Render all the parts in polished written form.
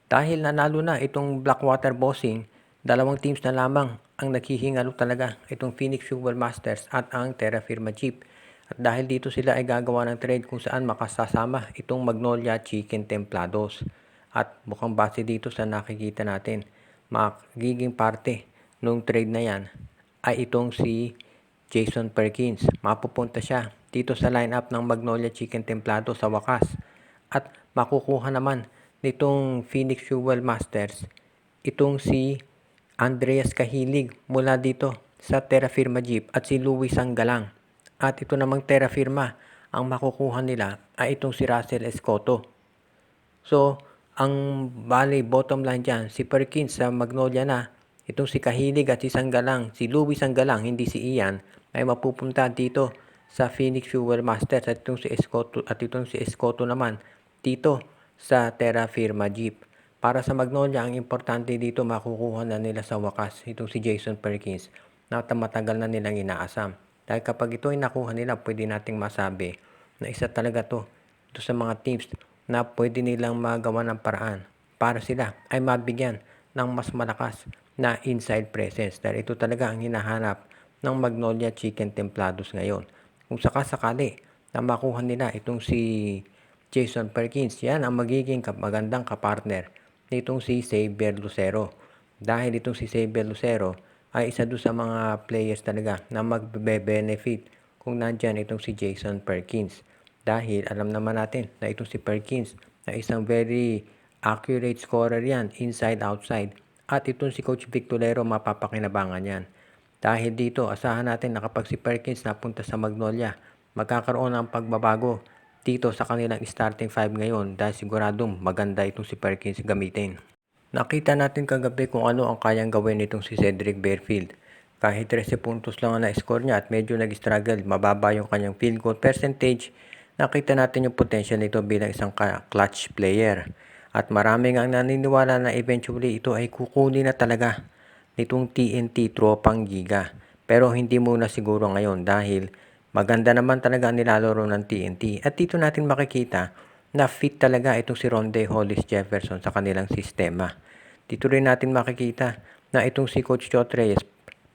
Dahil nanalo na itong Blackwater Bossing, dalawang teams na lamang ang naghihingalo talaga, itong Phoenix Fuel Masters at ang Terra Firma Jeep. At dahil dito sila ay gagawa ng trade kung saan makasasama itong Magnolia Chicken Templados. At mukhang base dito sa nakikita natin, magiging parte nung trade na yan ay itong si Jason Perkins. Mapupunta siya dito sa lineup ng Magnolia Chicken Templado sa wakas. At makukuha naman nitong Phoenix Fuel Masters itong si Andreas Kahilig mula dito sa Terra Firma Jeep at si Louis Sanggalang. At ito namang Terra Firma, ang makukuha nila ay itong si Russell Escoto. So, ang bottom line dyan, si Perkins sa Magnolia na, itong si Kahilig at si Sanggalang, si Louis Sanggalang, hindi si Ian, ay mapupunta dito sa Phoenix Fuel Masters at itong si Escoto naman dito sa Terra Firma Jeep. Para sa Magnolia, ang importante dito makukuha na nila sa wakas itong si Jason Perkins na matagal na nilang inaasam. Dahil kapag ito ay nakuha nila, pwede nating masabi na isa talaga ito sa mga teams na pwede nilang magawa ng paraan para sila ay mabigyan ng mas malakas na inside presence. Dahil ito talaga ang hinahanap ng Magnolia Chicken Templados ngayon. Kung sakasakali na makuha nila itong si Jason Perkins, yan ang magiging magandang kapartner nitong si Xavier Lucero. Dahil itong si Xavier Lucero ay isa doon sa mga players talaga na magbe-benefit kung nandyan itong si Jason Perkins. Dahil alam naman natin na itong si Perkins na isang very accurate scorer yan, inside-outside. At itong si Coach Victorero mapapakinabangan yan. Dahil dito, asahan natin na kapag si Perkins napunta sa Magnolia, magkakaroon ng pagbabago dito sa kanilang starting 5 ngayon dahil siguradong maganda itong si Perkins gamitin. Nakita natin kagabi kung ano ang kayang gawin nitong si Cedric Bearfield. Kahit 13 puntos lang ang na-score niya at medyo nag-struggle, mababa yung kanyang field goal percentage, nakita natin yung potential nito bilang isang clutch player. At marami nga naniniwala na eventually ito ay kukunin na talaga nitong TNT Tropang Giga. Pero hindi muna siguro ngayon dahil maganda naman talaga ang nilalaro ng TNT. At dito natin makikita na fit talaga itong si Ronde Hollis Jefferson sa kanilang sistema. Dito rin natin makikita na itong si Coach Chot Reyes,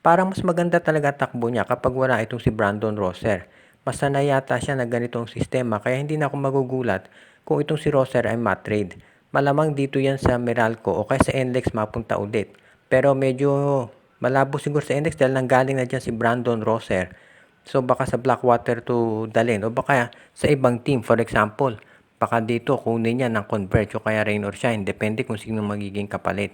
parang mas maganda talaga takbo niya kapag wala itong si Brandon Rosser. Mas sanay yata siya na ganitong sistema kaya hindi na ako magugulat kung itong si Rosser ay matrade. Malamang dito yan sa Meralco o kaya sa NLEX mapunta ulit. Pero medyo malabo siguro sa NLEX dahil nanggaling na dyan si Brandon Rosser. So baka sa Blackwater to dalhin o baka sa ibang team, for example. Baka dito kunin niya ng Converge o kaya Rain or Shine, depende kung sino magiging kapalit.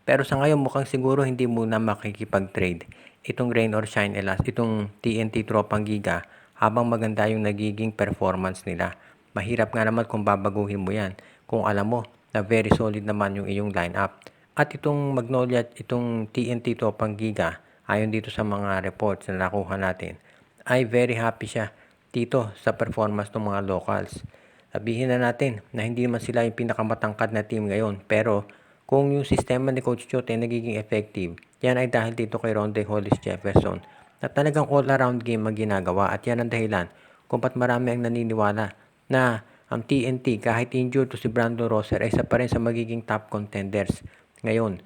Pero sa ngayon mukhang siguro hindi muna makikipag-trade itong Rain or Shine itong TNT Tropang Giga habang maganda yung nagiging performance nila. Mahirap nga naman kung babaguhin mo yan kung alam mo na very solid naman yung iyong lineup. At itong Magnolia, itong TNT Tropang Giga, ayon dito sa mga reports na nakuha natin, ay very happy siya dito sa performance ng mga locals. Sabihin na natin na hindi man sila yung pinakamatangkad na team ngayon, pero kung yung sistema ni Coach Chot ay nagiging effective, yan ay dahil dito kay Ronde Hollis Jefferson na talagang all-around game ang ginagawa at yan ang dahilan kung ba't marami ang naniniwala na ang TNT kahit injured to si Brandon Rosser ay isa pa rin sa magiging top contenders ngayon.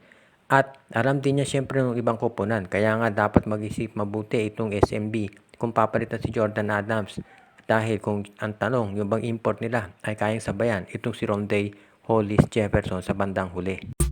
At alam din niya siyempre ng ibang koponan, kaya nga dapat mag-isip mabuti itong SMB kung papalitan si Jordan Adams. Dahil kung ang tanong, yung bang import nila ay kayang sabayan itong si Ronde Hollis Jefferson sa bandang huli.